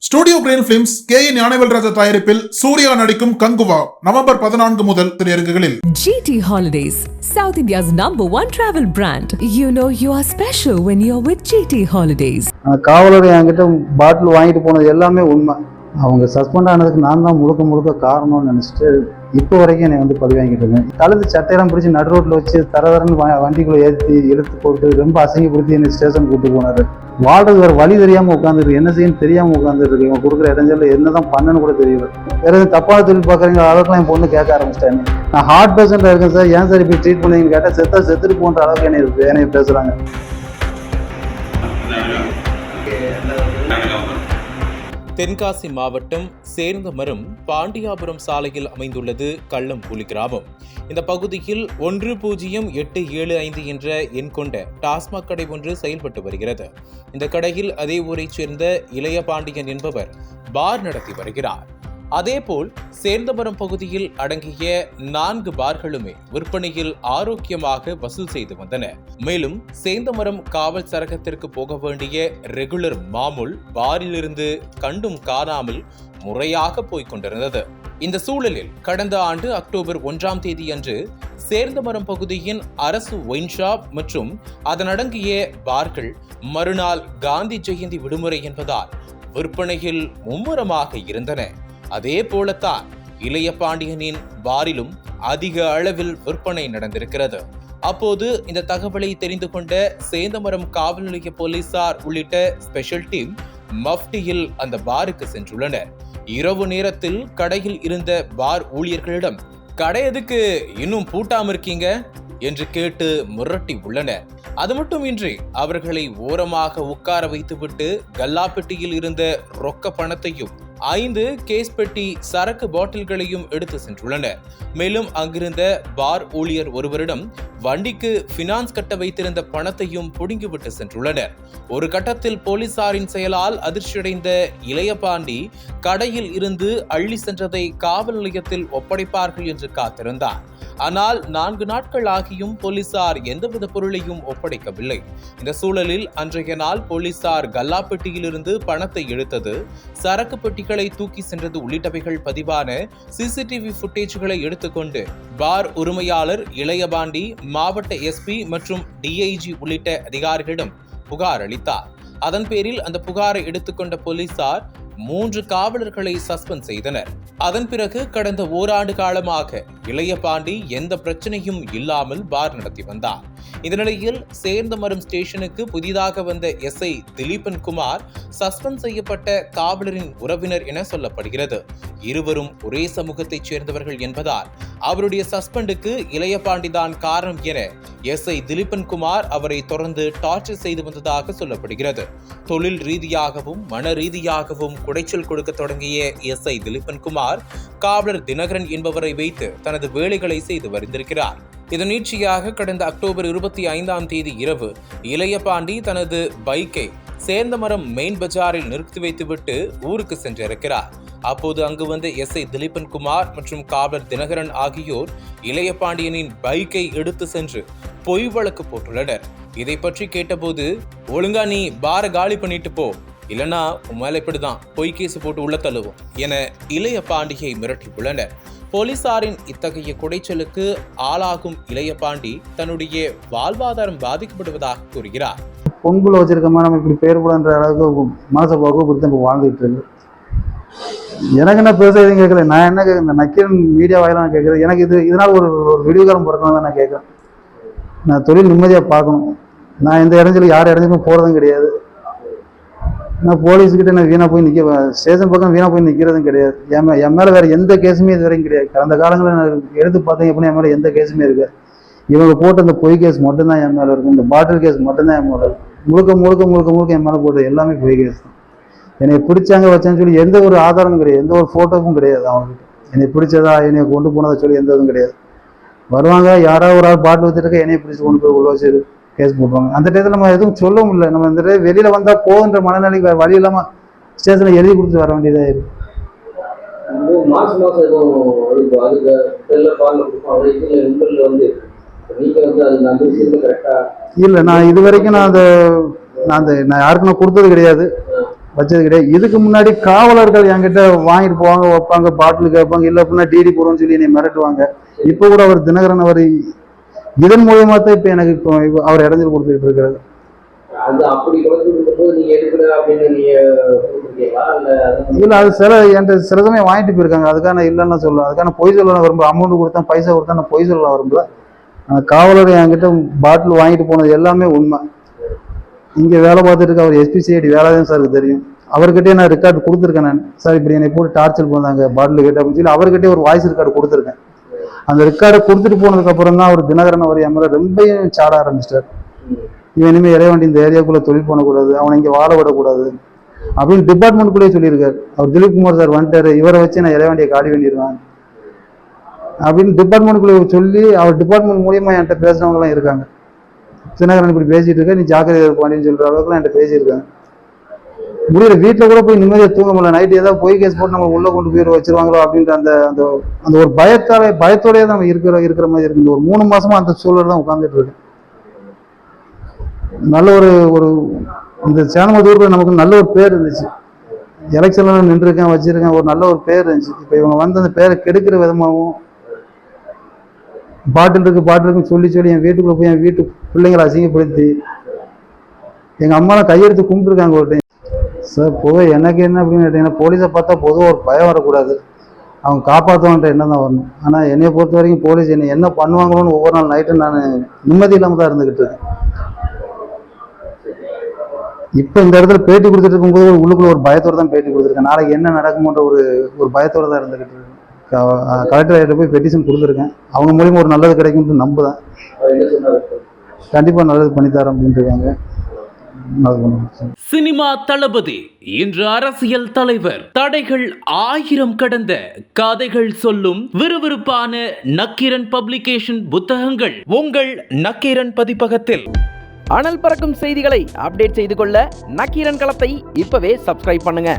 Studio green films KA. Gnanavelraja தயாரிப்பில் சூர்யா நடிக்கும் Kanguva November 14 முதல் திரையரங்குகளில். GT Holidays, South India's #1 travel brand. You know you are special when you're with GT Holidays. காவலர் என்கிட்ட பாட்டில் வாங்கிட்டு போனது எல்லாமே உண்மை. அவங்க சஸ்பெண்ட் ஆனதுக்கு நான் தான் முழுக்க காரணம்னு நினச்சிட்டு இப்போ வரைக்கும் என்னை பழி வாங்கிட்டு இருக்கேன். கழுத்து சட்டையெல்லாம் பிடிச்சி நடு ரோட்டில் வச்சு தரன்னு வண்டிக்குள்ளே ஏற்றி இழுத்து போட்டு ரொம்ப அசிங்கப்படுத்தி என்னை ஸ்டேஷன் கூப்பிட்டு போனார். வாழ்றது வேறு வழி தெரியாமல் உட்காந்துருக்கு, என்ன செய்யணும் தெரியாமல் உட்காந்துருக்கு. இவங்க கொடுக்குற இடைஞ்சல என்ன தான் பண்ணணும்னு கூட தெரியல. வேறு எதுவும் தப்பான தொழில் பார்க்குறீங்க அளவுக்குலாம் என் பொண்ணு கேட்க ஆரம்பிச்சிட்டாங்க. நான் ஹார்ட் பேஷண்ட்டாக இருக்கேன் சார், ஏன் சார் இப்படி ட்ரீட் பண்ணுவீங்கன்னு கேட்டால் செத்துட்டு போன்ற அளவுக்கு என்னை பேசுகிறாங்க. தென்காசி மாவட்டம் சேர்ந்தமரம் பாண்டியாபுரம் சாலையில் அமைந்துள்ளது கள்ளம்புலி கிராமம். இந்த பகுதியில் 108775 என்ற எண் கொண்ட டாஸ்மாக் கடை ஒன்று செயல்பட்டு வருகிறது. இந்த கடையில் அதே ஊரைச் சேர்ந்த இளைய பாண்டியன் என்பவர் பார் நடத்தி வருகிறார். அதேபோல் சேர்ந்தமரம் பகுதியில் அடங்கிய 4 பார்களுமே விற்பனையில் ஆரோக்கியமாக வசூல் செய்து வந்தன. மேலும் சேர்ந்தமரம் காவல் சரகத்திற்கு போக வேண்டிய ரெகுலர் மாமூல் பாரிலிருந்து கண்டும் காணாமல் முறையாக போய்க் கொண்டிருந்தது. இந்த சூழலில் கடந்த ஆண்டு அக்டோபர் 1ஆம் தேதி அன்று சேர்ந்தமரம் பகுதியின் அரசு ஒயின் ஷாப் மற்றும் அதனடங்கிய பார்கள் மறுநாள் காந்தி ஜெயந்தி விடுமுறை என்பதால் விற்பனையில் மும்முரமாக இருந்தன. அதே போலத்தான் இளைய பாண்டியனின் பாரிலும் அதிக அளவில் விற்பனை நடந்திருக்கிறது. அப்போது இந்த தகவலை தெரிந்து கொண்ட சேந்தமரம் காவல் நிலைய போலீசார் உள்ளிட்ட ஸ்பெஷல் டீம் மஃப்டியில் அந்த பாருக்கு சென்றுள்ளனர். இரவு நேரத்தில் கடையில் இருந்த பார் ஊழியர்களிடம் கடை எதுக்கு இன்னும் பூட்டாம இருக்கீங்க என்று கேட்டு மிரட்டி உள்ளனர். அது மட்டுமின்றி அவர்களை ஓரமாக உட்கார வைத்துவிட்டு கல்லாப்பெட்டியில் இருந்த ரொக்க பணத்தையும் 5 கேஸ் பெட்டி சரக்கு பாட்டில்களையும் எடுத்து சென்றுள்ளனர். மேலும் அங்கிருந்த பார் ஊழியர் ஒருவரிடம் வண்டிக்கு பினான்ஸ் கட்ட வைத்திருந்த பணத்தையும் புடுங்கிவிட்டு சென்றுள்ளனர். ஒரு கட்டத்தில் போலீசாரின் செயலால் அதிர்ச்சியடைந்த இளையபாண்டி கடையில் இருந்து அள்ளி சென்றதை காவல் நிலையத்தில் ஒப்படைப்பார்கள் என்று காத்திருந்தார். ஆனால் 4 நாட்கள் ஆகியும் போலீசார் எந்தவித பொருளையும் ஒப்படைக்கவில்லை. இந்த சூழலில் அன்றைய நாள் போலீசார் கல்லாப்பெட்டியிலிருந்து பணத்தை எடுத்தது, சரக்கு பெட்டிகளை தூக்கி சென்றது உள்ளிட்டவைகள் பதிவான சிசிடிவி ஃபுட்டேஜ்களை எடுத்துக்கொண்டு பார் உரிமையாளர் இளையபாண்டி மாவட்ட எஸ்பி மற்றும் டிஐஜி உள்ளிட்ட அதிகாரிகளிடம் புகார் அளித்தார். அதன் பேரில் அந்த புகாரை எடுத்துக்கொண்ட போலீசார் 3 காவலர்களை சஸ்பெண்ட் செய்தனர். அதன் பிறகு கடந்த ஓராண்டு காலமாக இளையபாண்டி எந்த பிரச்சனையும் இல்லாமல் பார் நடத்தி வந்தார். இந்த நிலையில் சேர்ந்தமரம் ஸ்டேஷனுக்கு புதிதாக வந்த எஸ்ஐ திலீபன் குமார் சஸ்பெண்ட் செய்யப்பட்ட காவலரின் உறவினர் என சொல்லப்படுகிறது. இருவரும் ஒரே சமூகத்தைச் சேர்ந்தவர்கள் என்பதால் அவருடைய சஸ்பெண்டுக்கு இளையபாண்டி தான் காரணம் என எஸ்ஐ திலீபன் குமார் அவரை தொடர்ந்து டார்ச்சர் செய்து வந்ததாக சொல்லப்படுகிறது. தொழில் ரீதியாகவும் மன ரீதியாகவும் குடைச்சல் கொடுக்க தொடங்கிய எஸ்ஐ திலீபன் குமார் காவலர் தினகரன் என்பவரை வைத்து தனது வேலைகளை செய்து வருந்திருக்கிறார். இதன் நீட்சியாக கடந்த அக்டோபர் 25ஆம் தேதி இரவு இளையபாண்டி தனது பைக்கை சேர்ந்தமரம் மெயின் பஜாரில் நிறுத்தி வைத்துவிட்டு ஊருக்கு சென்றிருக்கிறார். அப்போது அங்கு வந்த எஸ்ஐ திலீபன் குமார் மற்றும் காவலர் தினகரன் ஆகியோர் இளையபாண்டியனின் பைக்கை எடுத்து சென்று பொய் வழக்கு போட்டுள்ளனர். இதை பற்றி கேட்டபோது, ஒழுங்கா நீ பார காலி பண்ணிட்டு போ, இல்லனா உன் மேல இப்படிதான் பொய் கேசு போட்டு உள்ள தள்ளுவோம் என இளையபாண்டியை மிரட்டி உள்ளனர். போலீசாரின் இத்தகைய குடைச்சலுக்கு ஆளாகும் இளையபாண்டி தன்னுடைய வாழ்வாதாரம் பாதிக்கப்படுவதாக கூறுகிறார். பொன்புல வச்சிருக்கமா நம்ம இப்படி பேர் கூடன்ற அளவுக்கு மனசை போக்குவரத்து இப்போ வாழ்ந்துட்டு இருக்கு. எனக்கு என்ன பேச எதுவும் கேட்கல. நான் என்ன கேட்குறேன், இந்த நக்கீரன் மீடியா வாயிலாக நான் கேட்குறேன். எனக்கு இதனால் ஒரு வீடியோகாரம் பிறக்கணும் தான் நான் கேட்குறேன். நான் தொழில் நிம்மதியாக பார்க்கணும். நான் எந்த இடத்துல யார் இடத்துக்கும் போகிறதும் கிடையாது. நான் போலீஸ்கிட்ட நான் வீணாக போய் ஸ்டேஷன் பக்கம் வீணாக போய் நிற்கிறதும் கிடையாது. என் மேலே வேறு எந்த கேஸுமே இது வரைக்கும் கிடையாது. கடந்த காலங்களில் நான் எடுத்து பார்த்தேன் எப்படின்னா என் மேலே எந்த கேஸுமே இருக்குது. இவங்க போட்ட அந்த பொய் கேஸ் மட்டும்தான் என் மேலே இருக்கும். இந்த பாட்டில் கேஸ் மட்டும்தான் என் மேலே இருக்கும். முழுக்க என் மேலே போட்டது எல்லாமே பொய் கேஸ் தான். என்னை பிடிச்சாங்க வச்சான்னு சொல்லி எந்த ஒரு ஆதாரமும் கிடையாது, எந்த ஒரு ஃபோட்டோவும் கிடையாது. அவங்களுக்கு என்னை பிடிச்சதா என்னை கொண்டு போனதை சொல்லி எந்த இதுவும் கிடையாது. வருவாங்க, யாராவது ஒரு ஆள் பாட்டில் வச்சுருக்க என்னையை பிடிச்சி கொண்டு போய் உள்ள வச்சு கேஸ் போடுவாங்க. அந்த டயத்தில் நம்ம எதுவும் சொல்ல முடியல. நம்ம இந்த வெளியில் வந்தால் போகுன்ற மனநிலைக்கு வேறு வழி இல்லாமல் ஸ்டேஷனில் எழுதி கொடுத்து வர வேண்டியதாக இருக்குது. இல்லை, நான் இது வரைக்கும் நான் யாருக்கும் நான் கொடுத்தது கிடையாது. வச்சது கிடையாது. இதுக்கு முன்னாடி காவலர்கள் என்கிட்ட வாங்கிட்டு போவாங்க, வைப்பாங்க, பாட்டில் கேட்பாங்க, இல்லை அப்படின்னா டிடி போடுவோம்னு சொல்லி என்னை மிரட்டுவாங்க. இப்போ கூட அவர் தினகரன் அவர் இதன் மூலியமா தான் இப்போ எனக்கு இப்போ அவர் இடைஞ்சல் கொடுத்துக்கிட்டு இருக்கிறது. இல்ல அது என்கிட்ட சில சமயம் வாங்கிட்டு போயிருக்காங்க. அதுக்கான இல்லைன்னு சொல்ல, அதுக்கான பொய் சொல்ல விரும்பல. அமௌண்ட் கொடுத்தா பைசா கொடுத்தா நான் பொய் சொல்ல விரும்பல. காவலர் என்கிட்ட பாட்டில் வாங்கிட்டு போனது எல்லாமே உண்மை. இங்கே வேலை பார்த்துட்டு இருக்க அவர் எஸ்பிசிஐடி வேலைதான் சாருக்கு தெரியும். அவர்கிட்டயே நான் ரெக்கார்டு கொடுத்துருக்கேன். நான் சார் இப்படி என்னை போட்டு டார்ச்சர் பண்ணாங்க பாட்டில் கேட்டு அப்படின்னு சொல்லி அவர்கிட்டயே ஒரு வாய்ஸ் ரெக்கார்டு கொடுத்துருக்கேன். அந்த ரெக்கார்டை கொடுத்துட்டு போனதுக்கு அப்புறம் தான் அவர் தினகரன் அவர் என் மேலே ரொம்பவும் சாட ஆரம்பிச்சிட்டார். இவன் இனிமேல் இறைவண்டி இந்த ஏரியாவுக்குள்ள தொழில் பண்ணக்கூடாது, அவனை இங்கே வாழ விடக்கூடாது அப்படின்னு டிபார்ட்மெண்ட்குள்ளேயே சொல்லியிருக்காரு. அவர் திலீப் குமார் சார் வந்துட்டாரு, இவரை வச்சு நான் இறைவண்டியை காலி பண்ணிடுவேன் அப்படின்னு டிபார்ட்மெண்ட்டுக்குள்ளே சொல்லி அவர் டிபார்ட்மெண்ட் மூலியமா என்கிட்ட பேசுறவங்கலாம் இருக்காங்க. தினகரன் இப்படி பேசிட்டு இருக்க, நீ ஜாக்கிரதை இருப்பான்னு சொல்ற அளவுக்குலாம் என்கிட்ட பேசியிருக்காங்க. முடியல, வீட்டில் கூட போய் நிம்மதியாக தூங்க முடியல. நைட்டு ஏதாவது பொய் கேஸ் போட்டு நம்ம உள்ள கொண்டு போய் வச்சிருவாங்களோ அப்படின்ற அந்த அந்த அந்த ஒரு பயத்தோடய தான் நம்ம இருக்கிற மாதிரி இருக்கு. இந்த ஒரு 3 மாசமா அந்த சூழல் தான் உட்காந்துட்டு இருக்கு. நல்ல ஒரு இந்த சேனமதூர்ல நமக்கு நல்ல ஒரு பேர் இருந்துச்சு. எலெக்ஷன்ல நின்றுருக்கேன், வச்சிருக்கேன், ஒரு நல்ல ஒரு பேர் இருந்துச்சு. இப்போ இவங்க வந்து அந்த பேரை கெடுக்கிற விதமாகவும் பாட்டில் இருக்குன்னு சொல்லி என் வீட்டுக்குள்ள போய் என் வீட்டு பிள்ளைங்களை அசிங்கப்படுத்தி எங்க அம்மாலாம் கையெடுத்து கும்பிட்டுருக்காங்க ஒரு டைம். சார் பொதுவாக எனக்கு என்ன அப்படின்னு கேட்டீங்கன்னா, போலீஸை பார்த்தா பொதுவாக ஒரு பயம் வரக்கூடாது, அவங்க காப்பாற்றுவான்ற எண்ணம் தான் வரணும். ஆனால் என்னை பொறுத்த வரைக்கும் போலீஸ் என்னை என்ன பண்ணுவாங்களோன்னு ஒவ்வொரு நாள் நைட்டும் நான் நிம்மதி இல்லாமல் தான் இருந்துக்கிட்டு இருக்கேன். இப்போ இந்த இடத்துல பேட்டி கொடுத்துட்டு இருக்கும்போது உள்ளுக்குள்ள ஒரு பயத்தோடு தான் பேட்டி கொடுத்துருக்கேன். நாளைக்கு என்ன நடக்குமோன்ற ஒரு பயத்தோடு தான் இருந்துக்கிட்டு இருக்கேன். கலெக்டர் போய் பெட்டிஷன் கொடுத்துருக்கேன். அவங்க மூலியமா ஒரு நல்லது கிடைக்கும்னு நம்புதான். கண்டிப்பாக நல்லது பண்ணித்தரேன் அப்படின்ட்டு இருக்காங்க. சினிமா தளபதி இன்று அரசியல் தலைவர். தடைகள் 1000 கடந்த கதைகள் சொல்லும் விறுவிறுப்பான நக்கீரன் பப்ளிகேஷன் புத்தகங்கள் உங்கள் நக்கீரன் பதிப்பகத்தில். அனல் பறக்கும் செய்திகளை அப்டேட் செய்து கொள்ள நக்கீரன் களத்தை இப்பவே சப்ஸ்கிரைப் பண்ணுங்க.